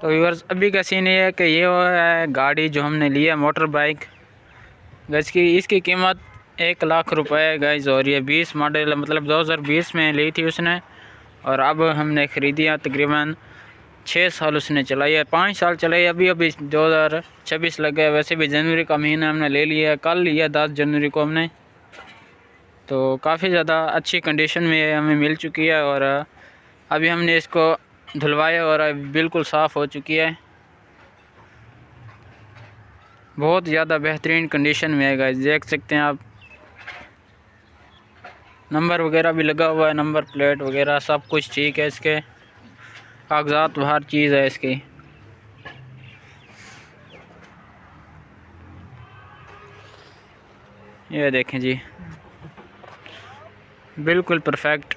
तो व्यूअर्स अभी का सीन ये है कि ये है गाड़ी जो हमने लिया मोटर बाइक गज की, इसकी कीमत 1 लाख रुपए है गाइज। और ये 20 मॉडल मतलब 2020 में ली थी उसने, और अब हमने ख़रीदी है तकरीबन 6 साल उसने चलाई है, 5 साल चलाई। अभी 2026 लग गया। वैसे भी जनवरी का महीना हमने ले लिया, कल लिया 10 जनवरी को हमने। तो काफ़ी ज़्यादा अच्छी कंडीशन में हमें मिल चुकी है, और अभी हमने इसको धुलवाया और बिल्कुल साफ़ हो चुकी है। बहुत ज़्यादा बेहतरीन कंडीशन में है गाइस, देख सकते हैं आप। नंबर वगैरह भी लगा हुआ है, नंबर प्लेट वगैरह सब कुछ ठीक है। इसके कागजात हर चीज़ है इसकी। ये देखें जी, बिल्कुल परफेक्ट